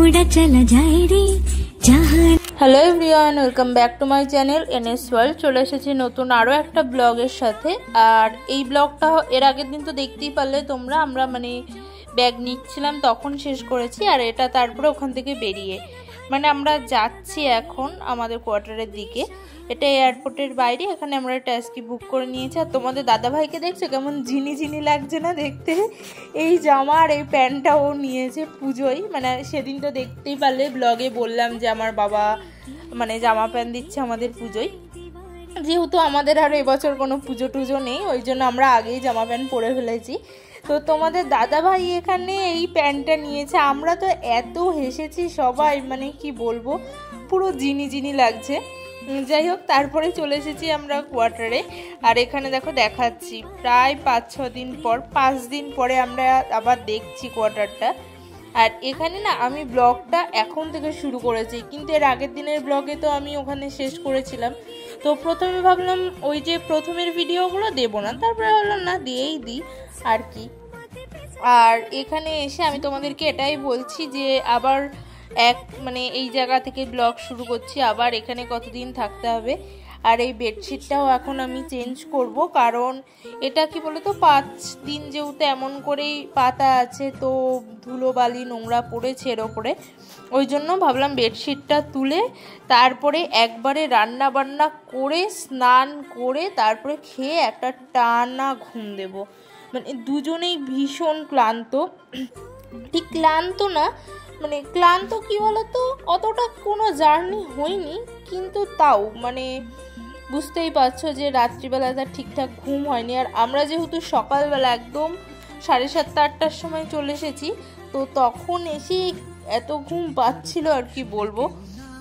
उड़ा चला जाए रे जहां। Hello everyone, welcome back to my channel NS world. চলে এসেছি নতুন আরও একটা ব্লগের সাথে। আর এই ব্লগটা এর আগের দিন তো দেখতেই পারলে তোমরা, আমরা মানে ব্যাগ নিচ্ছিলাম তখন শেষ করেছি। আর এটা তারপরে ওখান থেকে বেরিয়ে মানে আমরা যাচ্ছি এখন আমাদের কোয়ার্টারের দিকে। এটা এয়ারপোর্টের বাইরে, এখানে আমরা ট্যাক্সি বুক করে নিয়েছি। আর তোমাদের দাদাভাইকে দেখছো কেমন ঝিনি ঝিনি লাগছে না দেখতে? এই জামা আর এই প্যান্টটা ও নিয়েছে পুজোয়, মানে সেদিন তো দেখতেই পারলে ব্লগে বললাম যে আমার বাবা মানে জামা প্যান্ট দিচ্ছে আমাদের পুজোয়। যেহেতু আমাদের আর এবছর কোনো পুজো টুজো নেই, ওই জন্য আমরা আগেই জামা প্যান্ট পরে ফেলেছি। তো তোমাদের দাদাভাই এখানে এই প্যান্টটা নিয়েছে। আমরা তো এত হেসেছি সবাই, মানে কি বলবো, পুরো জিনি জিনি লাগছে। যাই হোক, তারপরে চলে এসেছি আমরা কোয়ার্টারে। আর এখানে দেখো দেখাচ্ছি, প্রায় 5-6 দিন পর, 5 দিন পরে আমরা আবার দেখছি কোয়ার্টারটা। আর এখানে না আমি ব্লগটা এখন থেকে শুরু করেছি, কিন্তু এর আগের দিনের ব্লগে তো আমি ওখানে শেষ করেছিলাম। তো প্রথমে ভাবলাম ওই যে প্রথমের ভিডিওগুলো দেবো না, তারপরে ভাবলাম না দিয়েই দিই আর কি। আর এখানে এসে আমি তোমাদেরকে এটাই বলছি যে আবার মানে এই জায়গা থেকে ব্লগ শুরু করছি। আবার এখানে কতদিন থাকতে হবে। আর এই বেডশিটটাও এখন আমি চেঞ্জ করব, কারণ এটা কি বলতো 5 দিন যেহেতু এমন করেই পাতা আছে, তো ধুলোবালি নোংরা পড়েছে এর ওপরে। ওই জন্য ভাবলাম বেডশিটটা তুলে তারপরে একবারে রান্না বান্না করে স্নান করে তারপরে খেয়ে একটা টানা ঘুম দেব। মানে দুজনেই ভীষণ ক্লান্ত, ঠিক ক্লান্ত না, মানে ক্লান্ত কি বলতো, অতটা কোনো জার্নি হয়নি, কিন্তু তাও মানে বুঝতেই পারছো যে রাত্রিবেলাটা ঠিকঠাক ঘুম হয়নি। আর আমরা যেহেতু সকালবেলা একদম 7:30-8টার সময় চলে এসেছি, তো তখন এসে এত ঘুম পাচ্ছিল আর কি বলবো।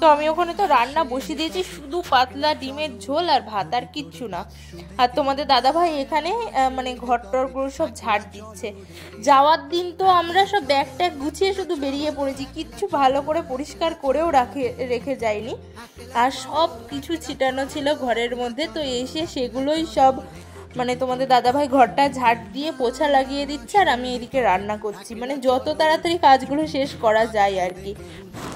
তো আমি ওখানে তো রান্না বসিয়ে দিয়েছি, শুধু পাতলা ডিমের ঝোল আর ভাত, আর কিচ্ছু না। আর তোমাদের দাদাভাই এখানে মানে ঘরটরগুলো সব ঝাড় দিচ্ছে। যাওয়ার দিন তো আমরা সব ব্যাগ ট্যাগ গুছিয়ে শুধু বেরিয়ে পড়েছি, কিচ্ছু ভালো করে পরিষ্কার করেও রেখে যায়নি। আর সব কিছু ছিটানো ছিল ঘরের মধ্যে, তো এসে সেগুলোই সব মানে তোমাদের দাদাভাই ঘরটা ঝাড় দিয়ে পোছা লাগিয়ে দিচ্ছে, আর আমি এদিকে রান্না করছি, মানে যত তাড়াতাড়ি কাজগুলো শেষ করা যায় আর কি।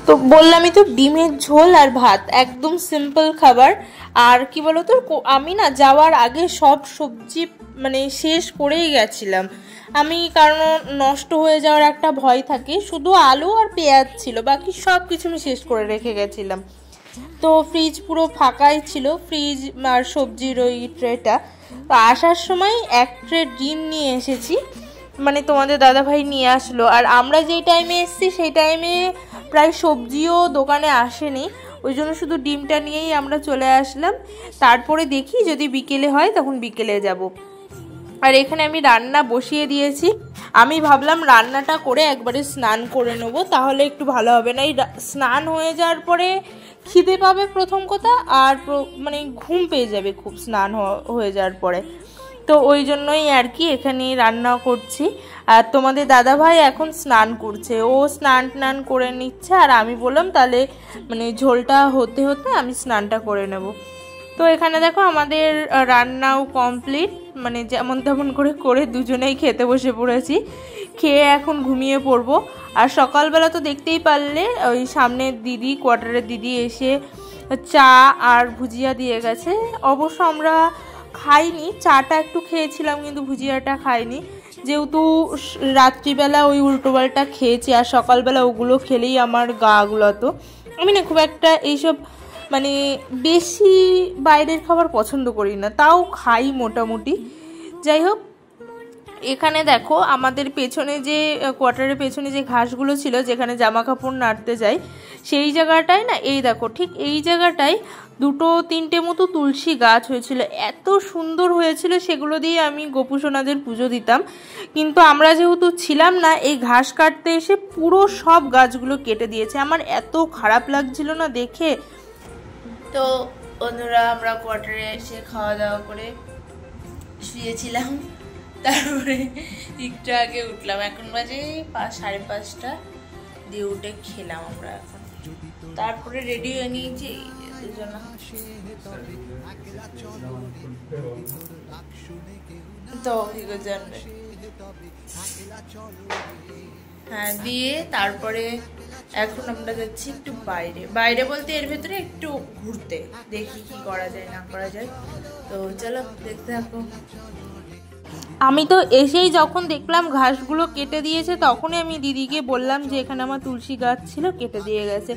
তো বললামই তো, ডিমের ঝোল আর ভাত, একদম সিম্পল খাবার। আর কি বলতো, আমি না যাওয়ার আগে সব সবজি মানে শেষ করেই গেছিলাম আমি, কারণ নষ্ট হয়ে যাওয়ার একটা ভয় থাকে। শুধু আলু আর পেঁয়াজ ছিল, বাকি সব কিছু আমি শেষ করে রেখে গেছিলাম। তো ফ্রিজ পুরো ফাঁকাই ছিল, ফ্রিজ আর সবজির ওই ট্রেটা। তো আসার সময় 1 ট্রে ডিম নিয়ে এসেছি, মানে তোমাদের দাদাভাই নিয়ে আসলো। আর আমরা যেই টাইমে এসেছি সেই টাইমে প্রায় সবজিও দোকানে আসেনি, ওই জন্য শুধু ডিমটা নিয়েই আমরা চলে আসলাম। তারপরে দেখি যদি বিকেলে হয় তখন বিকেলে যাব। আর এখানে আমি রান্না বসিয়ে দিয়েছি। আমি ভাবলাম রান্নাটা করে একবারে স্নান করে নেব, তাহলে একটু ভালো হবে। না এই স্নান হয়ে যাওয়ার পরে খিদে পাবে প্রথম কথা, আর মানে ঘুম পেয়ে যাবে খুব স্নান হয়ে যাওয়ার পরে। তো ওই জন্যই আর কি এখানে রান্না করছি। আর তোমাদের দাদাভাই এখন স্নান করছে, ও স্নান করে নিচ্ছে। আর আমি বললাম তাহলে মানে ঝোলটা হতে হতে আমি স্নানটা করে নেব। তো এখানে দেখো আমাদের রান্নাও কমপ্লিট, মানে যেমন তেমন করে দুজনেই খেতে বসে পড়েছি। খেয়ে এখন ঘুমিয়ে পড়বো। আর সকালবেলা তো দেখতেই পারলে ওই সামনের দিদি, কোয়ার্টারের দিদি এসে চা আর ভুজিয়া দিয়ে গেছে। অবশ্য আমরা খাইনি, চাটা একটু খেয়েছিলাম কিন্তু ভুজিয়াটা খাইনি, যেহেতু রাত্রিবেলা ওই উল্টোপাল্টা খেয়েছি। আর সকালবেলা ওগুলো খেলেই আমার গাগুলো, তো আমি না খুব একটা এইসব মানে বেশি বাইরের খাবার পছন্দ করি না, তাও খাই মোটামুটি। যাই হোক, এখানে দেখো আমাদের পেছনে যে কোয়ার্টারের পেছনে যে ঘাসগুলো ছিল, যেখানে জামা কাপড় নাড়তে যাই, সেই জায়গাটায় না এই দেখো ঠিক এই জায়গাটায় 2-3টে মতো তুলসী গাছ হয়েছিল, এত সুন্দর হয়েছিল। সেগুলো দিয়ে আমি গোপুসোনাদের পুজো দিতাম, কিন্তু আমরা যেহেতু ছিলাম না, এই ঘাস কাটতে এসে পুরো সব গাছগুলো কেটে দিয়েছে। আমার এত খারাপ লাগছিল না দেখে। তো বন্ধুরা, আমরা কোয়ার্টারে এসে খাওয়া দাওয়া করে শুয়েছিলাম, তারপরে একটু আগে উঠলাম, এখন বাজে 5-5:30 দিয়ে উঠে খেলাম আমরা এখন। তারপরে রেডি হয়ে নিয়েছি দুজন। তো কি করে জানবে হ্যাঁ, দিয়ে তারপরে এখন আমরা যাচ্ছি একটু বাইরে, বাইরে বলতে এর ভেতরে একটু ঘুরতে, দেখি কি করা যায় না করা যায়। তো চলো দেখতে থাকো। আমি তো এসেই যখন দেখলাম ঘাসগুলো কেটে দিয়েছে, তখনই আমি দিদিকে বললাম যে এখানে আমার তুলসী গাছ ছিল, কেটে দিয়ে গেছে।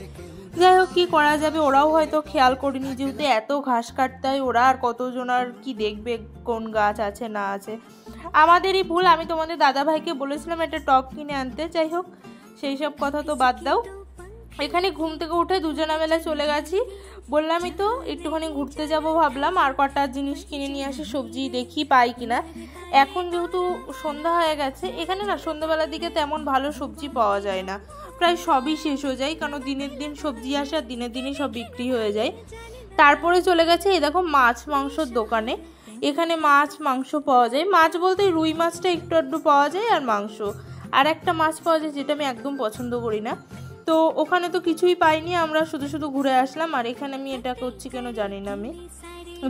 যাই হোক, কী করা যাবে, ওরাও হয়তো খেয়াল করেনি, যেহেতু এত ঘাস কাটতে হয়, ওরা আর কতজন আর কি দেখবে কোন গাছ আছে না আছে। আমাদেরই ভুল। আমি তোমাদের দাদাভাইকে বলেছিলাম একটা টব কিনে আনতে। যাই হোক, সেই সব কথা তো বাদ দাও। এখানে ঘুম থেকে উঠে দুজনা মেলা চলে গেছি, বললামই তো একটুখানি ঘুরতে যাব ভাবলাম, আর কটা জিনিস কিনে নিয়ে আসি, সবজি দেখি পাই কিনা। এখন যেহেতু সন্ধ্যা হয়ে গেছে, এখানে না সন্ধ্যাবেলার দিকে তেমন ভালো সবজি পাওয়া যায় না, প্রায় সবই শেষ হয়ে যায়, কারণ দিনের দিন সবজি আসে আর দিনের দিনই সব বিক্রি হয়ে যায়। তারপরে চলে গেছে এই দেখো মাছ মাংসর দোকানে। এখানে মাছ মাংস পাওয়া যায়, মাছ বলতে রুই মাছটা একটু আধটু পাওয়া যায়, আর মাংস আর একটা মাছ পাওয়া যায় যেটা আমি একদম পছন্দ করি না। তো ওখানে তো কিছুই পাইনি, আমরা শুধু শুধু ঘুরে আসলাম। আর এখানে আমি এটা করছি কেন জানি না আমি।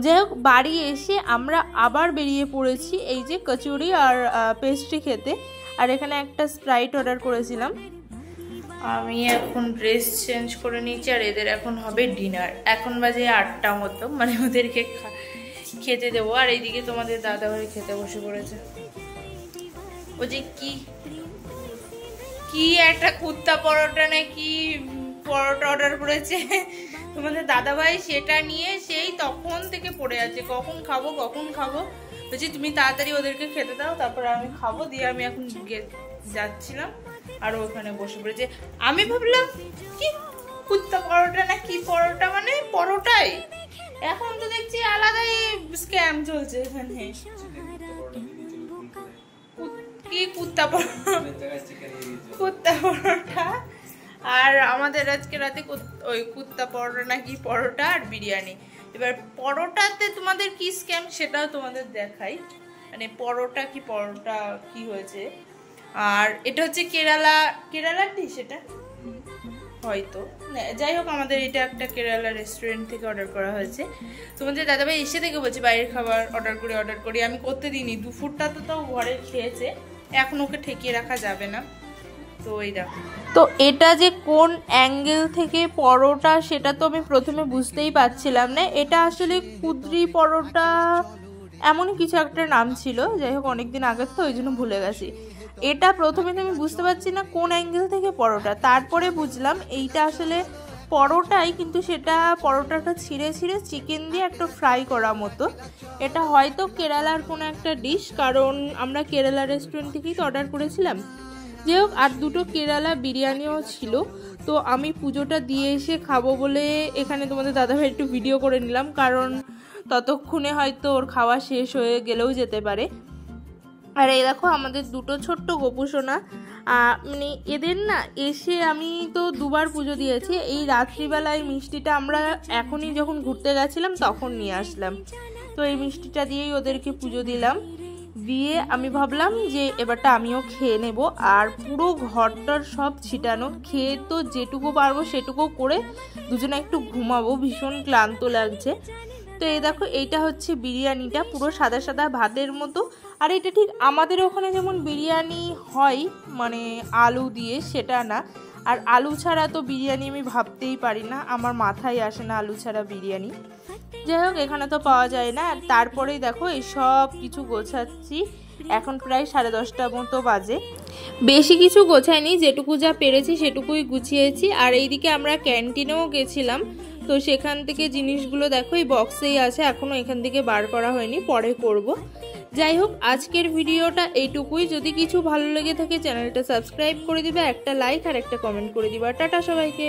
যাই হোক, বাড়ি এসে আমরা আবার বেরিয়ে পড়েছি এই যে কচুরি আর পেস্ট্রি খেতে। আর এখানে একটা স্প্রাইট অর্ডার করেছিলাম। আমি এখন ড্রেস চেঞ্জ করে নিয়েছি, আর এদের এখন হবে ডিনার। এখন বাজে 8টা মতো, মানে ওদেরকে খেতে দেবো। আর এইদিকে তোমাদের দাদাভাই খেতে বসে পড়েছে। ও যে কি একটা কুত্তা পরোটা নাকি পরোটা অর্ডার করেছে তোমাদের দাদাভাই, সেটা নিয়ে সেই তখন থেকে পড়ে আছে, কখন খাবো বলছি তুমি তাড়াতাড়ি ওদেরকে খেতে দাও, তারপর আমি খাবো। দিয়ে আমি এখন যাচ্ছিলাম, আর ওখানে বসে পড়েছে। আমি ভাবলাম কি কুত্তা পরোটা না কি পরোটা, মানে পরোটাই। এখন তো দেখছি আলাদাই স্ক্যাম চলছে এখানে। কি কুত্তা পরোটা, আর আমাদের আজকে রাতে ওই কুত্তা পরোটা না কি পরোটা আর বিরিয়ানি। এবার পরোটাতে তোমাদের কি স্ক্যাম সেটাও তোমাদের দেখাই, মানে পরোটা কি হয়েছে। আর এটা হচ্ছে কেরালার ডিশ, এটা হয়তো। যাই হোক, আমাদের এটা একটা কেরালা রেস্টুরেন্ট থেকে অর্ডার করা হয়েছে। তোমাদের দাদাভাই এসে থেকে বলছে বাইরের খাবার অর্ডার করি, আমি করতে দিইনি। দুপুরটা তো তাও ঘরে খেয়েছে, এখন ওকে ঠেকিয়ে রাখা যাবে না। তো এই দেখো, তো এটা যে কোন অ্যাঙ্গেল থেকে পরোটা সেটা তো আমি প্রথমে বুঝতেই পারছিলাম না। এটা আসলে কুদ্রি পরোটা এমনই কিছু একটা নাম ছিল। যাই হোক, অনেকদিন আগের তো, ওই জন্য ভুলে গেছি। এটা প্রথমে তো আমি বুঝতে পারছি না কোন অ্যাঙ্গেল থেকে পরোটা, তারপরে বুঝলাম এইটা আসলে পরোটাই, কিন্তু সেটা পরোটাটা ছিঁড়ে চিকেন দিয়ে একটা ফ্রাই করা মতো। এটা হয়তো কেরালার কোনো একটা ডিশ, কারণ আমরা কেরালা রেস্টুরেন্ট থেকেই তো অর্ডার করেছিলাম। যাই হোক, আর দুটো কেরালা বিরিয়ানিও ছিল। তো আমি পুজোটা দিয়ে এসে খাবো বলে এখানে তোমাদের দাদাভাই একটু ভিডিও করে নিলাম, কারণ ততক্ষণে হয়তো ওর খাওয়া শেষ হয়ে গেলেও যেতে পারে। আর এই দেখো আমাদের দুটো ছোট্ট গোপুসোনা, মানে এদের না এসে আমি তো দুবার পুজো দিয়েছি। এই রাত্রিবেলায় মিষ্টিটা আমরা এখনই যখন ঘুরতে গেছিলাম তখন নিয়ে আসলাম, তো এই মিষ্টিটা দিয়েই ওদেরকে পুজো দিলাম। দিয়ে আমি ভাবলাম যে এবারটা আমিও খেয়ে নেব। আর পুরো ঘরটার সব ছিটানো, খেয়ে তো যেটুকু পারবো সেটুকু করে দুজনে একটু ঘুমাবো, ভীষণ ক্লান্ত লাগছে। তো এই দেখো, এইটা হচ্ছে বিরিয়ানিটা, পুরো সাদা সাদা ভাতের মতো। আর এটা ঠিক আমাদের ওখানে যেমন বিরিয়ানি হয় মানে আলু দিয়ে, সেটা না। আর আলু ছাড়া তো বিরিয়ানি আমি ভাবতেই পারি না, আমার মাথায় আসে না আলু ছাড়া বিরিয়ানি। যাই হোক, এখানে তো পাওয়া যায় না। তারপরেই দেখো এই সব কিছু গোছাচ্ছি, এখন প্রায় 10:30 মতো বাজে। বেশি কিছু গোছাইনি, যেটুকু যা পেরেছি সেটুকুই গুছিয়েছি। আর এইদিকে আমরা ক্যান্টিনেও গেছিলাম, তো সেখান থেকে জিনিসগুলো দেখো এই বক্সেই আছে, এখনও এখান থেকে বার করা হয়নি, পরে করব। যাই হোক, আজকের ভিডিওটা এইটুকুই। যদি কিছু ভালো লেগে থাকে চ্যানেলটা সাবস্ক্রাইব করে দিবে, একটা লাইক আর একটা কমেন্ট করে দিবা। টাটা সবাইকে।